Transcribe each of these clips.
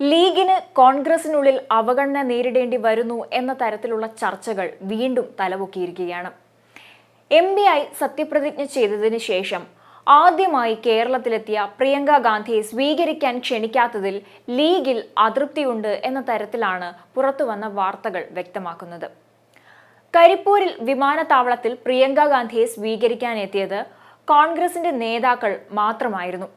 ലീഗിന് കോൺഗ്രസിനുള്ളിൽ അവഗണന നേരിടേണ്ടി വരുന്നു എന്ന തരത്തിലുള്ള ചർച്ചകൾ വീണ്ടും തലപൊക്കിയിരിക്കുകയാണ്. എംപിയായി സത്യപ്രതിജ്ഞ ചെയ്തതിനു ശേഷം ആദ്യമായി കേരളത്തിലെത്തിയ പ്രിയങ്ക ഗാന്ധിയെ സ്വീകരിക്കാൻ ക്ഷണിക്കാത്തതിൽ ലീഗിൽ അതൃപ്തിയുണ്ട് എന്ന തരത്തിലാണ് പുറത്തുവന്ന വാർത്തകൾ വ്യക്തമാക്കുന്നത്. കരിപ്പൂരിൽ വിമാനത്താവളത്തിൽ പ്രിയങ്ക ഗാന്ധിയെ സ്വീകരിക്കാനെത്തിയത് കോൺഗ്രസിന്റെ നേതാക്കൾ മാത്രമായിരുന്നു.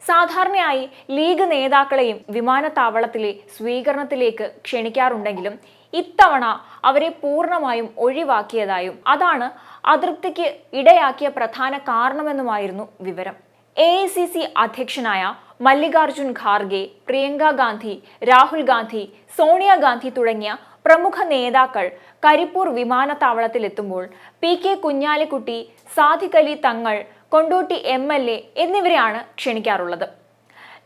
സാധാരണയായി ലീഗ് നേതാക്കളെയും വിമാനത്താവളത്തിലെ സ്വീകരണത്തിലേക്ക് ക്ഷണിക്കാറുണ്ടെങ്കിലും ഇത്തവണ അവരെ പൂർണ്ണമായും ഒഴിവാക്കിയതായും അതാണ് അതൃപ്തിക്ക് ഇടയാക്കിയ പ്രധാന കാരണമെന്നുമായിരുന്നു വിവരം. AICC അധ്യക്ഷനായ മല്ലികാർജുൻ ഖാർഗെ, പ്രിയങ്ക ഗാന്ധി, രാഹുൽ ഗാന്ധി, സോണിയാഗാന്ധി തുടങ്ങിയ പ്രമുഖ നേതാക്കൾ കരിപ്പൂർ വിമാനത്താവളത്തിലെത്തുമ്പോൾ PK കുഞ്ഞാലിക്കുട്ടി, സാദിഖ് അലി തങ്ങൾ, കൊണ്ടോട്ടി MLA എന്നിവരെയാണ് ക്ഷണിക്കാറുള്ളത്.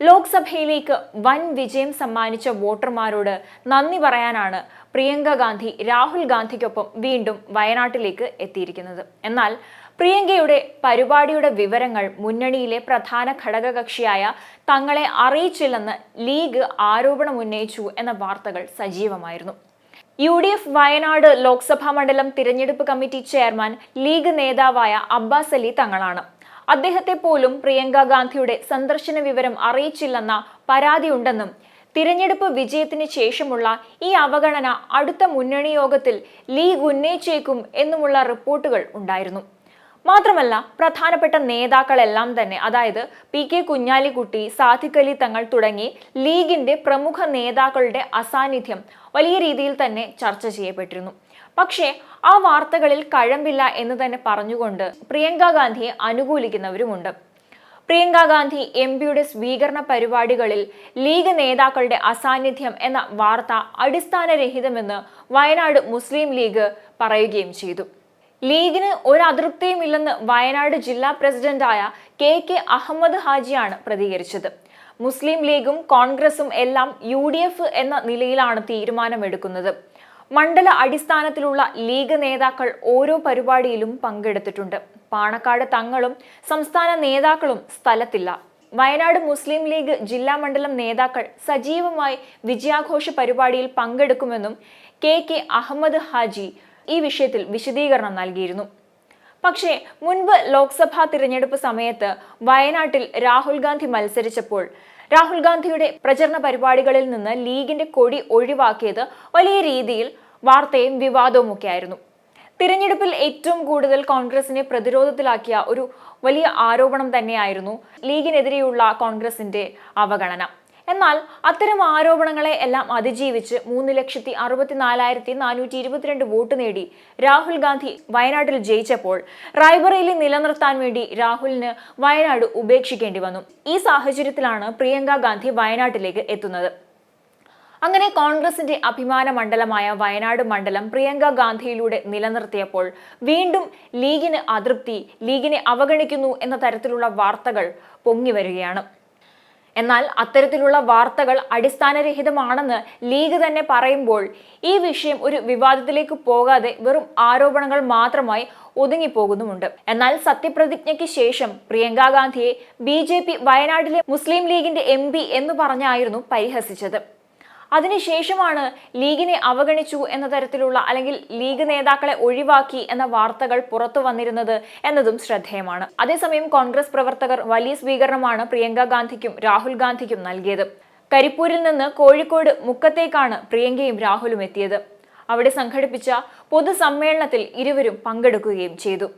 ലോക്സഭയിലേക്ക് വൻ വിജയം സമ്മാനിച്ച വോട്ടർമാരോട് നന്ദി പറയാനാണ് പ്രിയങ്ക ഗാന്ധി രാഹുൽ ഗാന്ധിക്കൊപ്പം വീണ്ടും വയനാട്ടിലേക്ക് എത്തിയിരിക്കുന്നത്. എന്നാൽ പ്രിയങ്കയുടെ പരിപാടിയുടെ വിവരങ്ങൾ മുന്നണിയിലെ പ്രധാന ഘടകകക്ഷിയായ തങ്ങളെ അറിയിച്ചില്ലെന്ന് ലീഗ് ആരോപണമുന്നയിച്ചു എന്ന വാർത്തകൾ സജീവമായിരുന്നു. UDF വയനാട് ലോക്സഭാ മണ്ഡലം തിരഞ്ഞെടുപ്പ് കമ്മിറ്റി ചെയർമാൻ ലീഗ് നേതാവായ അബ്ബാസ് അലി തങ്ങളാണ്. അദ്ദേഹത്തെ പോലും പ്രിയങ്ക ഗാന്ധിയുടെ സന്ദർശന വിവരം അറിയിച്ചില്ലെന്ന പരാതിയുണ്ടെന്നും തിരഞ്ഞെടുപ്പ് വിജയത്തിന് ശേഷമുള്ള ഈ അവഗണന അടുത്ത മുന്നണി യോഗത്തിൽ ലീഗ് ഉന്നയിച്ചേക്കും എന്നുമുള്ള റിപ്പോർട്ടുകൾ ഉണ്ടായിരുന്നു. മാത്രമല്ല, പ്രധാനപ്പെട്ട നേതാക്കളെല്ലാം തന്നെ, അതായത് PK കുഞ്ഞാലിക്കുട്ടി, സാദിഖ് അലി തങ്ങൾ തുടങ്ങി ലീഗിന്റെ പ്രമുഖ നേതാക്കളുടെ അസാന്നിധ്യം വലിയ രീതിയിൽ തന്നെ ചർച്ച ചെയ്യപ്പെട്ടിരുന്നു. പക്ഷേ ആ വാർത്തകളിൽ കഴമ്പില്ല എന്ന് തന്നെ പറഞ്ഞുകൊണ്ട് പ്രിയങ്ക ഗാന്ധിയെ അനുകൂലിക്കുന്നവരുമുണ്ട്. പ്രിയങ്ക ഗാന്ധി MPയുടെ സ്വീകരണ പരിപാടികളിൽ ലീഗ് നേതാക്കളുടെ അസാന്നിധ്യം എന്ന വാർത്ത അടിസ്ഥാനരഹിതമെന്ന് വയനാട് മുസ്ലിം ലീഗ് പറയുകയും ചെയ്തു. ലീഗിന് ഒരു അതൃപ്തിയുമില്ലെന്ന് വയനാട് ജില്ലാ പ്രസിഡന്റായ KK അഹമ്മദ് ഹാജിയാണ് പ്രതികരിച്ചത്. മുസ്ലിം ലീഗും കോൺഗ്രസും എല്ലാം UDF എന്ന നിലയിലാണ് തീരുമാനമെടുക്കുന്നത്. മണ്ഡല അടിസ്ഥാനത്തിലുള്ള ലീഗ് നേതാക്കൾ ഓരോ പരിപാടിയിലും പങ്കെടുത്തിട്ടുണ്ട്. പാണക്കാട് തങ്ങളും സംസ്ഥാന നേതാക്കളും സ്ഥലത്തില്ല. വയനാട് മുസ്ലിം ലീഗ് ജില്ലാ മണ്ഡലം നേതാക്കൾ സജീവമായി വിജയാഘോഷ പരിപാടിയിൽ പങ്കെടുക്കുമെന്നും KK അഹമ്മദ് ഹാജി ഈ വിഷയത്തിൽ വിശദീകരണം നൽകിയിരുന്നു. പക്ഷേ മുൻപ് ലോക്സഭാ തിരഞ്ഞെടുപ്പ് സമയത്ത് വയനാട്ടിൽ രാഹുൽ ഗാന്ധി മത്സരിച്ചപ്പോൾ രാഹുൽ ഗാന്ധിയുടെ പ്രചരണ പരിപാടികളിൽ നിന്ന് ലീഗിന്റെ കൊടി ഒഴിവാക്കിയത് വലിയ രീതിയിൽ വാർത്തയും വിവാദവുമൊക്കെ ആയിരുന്നു. തിരഞ്ഞെടുപ്പിൽ ഏറ്റവും കൂടുതൽ കോൺഗ്രസിനെ പ്രതിരോധത്തിലാക്കിയ ഒരു വലിയ ആരോപണം തന്നെയായിരുന്നു ലീഗിനെതിരെയുള്ള കോൺഗ്രസിന്റെ അവഗണന. എന്നാൽ അത്തരം ആരോപണങ്ങളെ എല്ലാം അതിജീവിച്ച് 3,64,422 വോട്ട് നേടി രാഹുൽ ഗാന്ധി വയനാട്ടിൽ ജയിച്ചപ്പോൾ റായ്ബറേലി നിലനിർത്താൻ വേണ്ടി രാഹുലിന് വയനാട് ഉപേക്ഷിക്കേണ്ടി വന്നു. ഈ സാഹചര്യത്തിലാണ് പ്രിയങ്ക ഗാന്ധി വയനാട്ടിലേക്ക് എത്തുന്നത്. അങ്ങനെ കോൺഗ്രസിന്റെ അഭിമാന മണ്ഡലമായ വയനാട് മണ്ഡലം പ്രിയങ്ക ഗാന്ധിയിലൂടെ നിലനിർത്തിയപ്പോൾ വീണ്ടും ലീഗിന് അതൃപ്തി, ലീഗിനെ അവഗണിക്കുന്നു എന്ന തരത്തിലുള്ള വാർത്തകൾ പൊങ്ങി വരികയാണ്. എന്നാൽ അത്തരത്തിലുള്ള വാർത്തകൾ അടിസ്ഥാനരഹിതമാണെന്ന് ലീഗ് തന്നെ പറയുമ്പോൾ ഈ വിഷയം ഒരു വിവാദത്തിലേക്ക് പോകാതെ വെറും ആരോപണങ്ങൾ മാത്രമായി ഒതുങ്ങിപ്പോകുന്നുമുണ്ട്. എന്നാൽ സത്യപ്രതിജ്ഞയ്ക്ക് ശേഷം പ്രിയങ്ക ഗാന്ധിയെ BJP വയനാട്ടിലെ മുസ്ലിം ലീഗിന്റെ MP എന്ന് പറഞ്ഞായിരുന്നു പരിഹസിച്ചത്. അതിനുശേഷമാണ് ലീഗിനെ അവഗണിച്ചു എന്ന തരത്തിലുള്ള അല്ലെങ്കിൽ ലീഗ് നേതാക്കളെ ഒഴിവാക്കി എന്ന വാർത്തകൾ പുറത്തു വന്നിരുന്നത് എന്നതും ശ്രദ്ധേയമാണ്. അതേസമയം കോൺഗ്രസ് പ്രവർത്തകർ വലിയ സ്വീകരണമാണ് പ്രിയങ്ക ഗാന്ധിക്കും രാഹുൽ ഗാന്ധിക്കും നൽകിയത്. കരിപ്പൂരിൽ നിന്ന് കോഴിക്കോട് മുക്കത്തേക്കാണ് പ്രിയങ്കയും രാഹുലും എത്തിയത്. അവിടെ സംഘടിപ്പിച്ച പൊതുസമ്മേളനത്തിൽ ഇരുവരും പങ്കെടുക്കുകയും ചെയ്തു.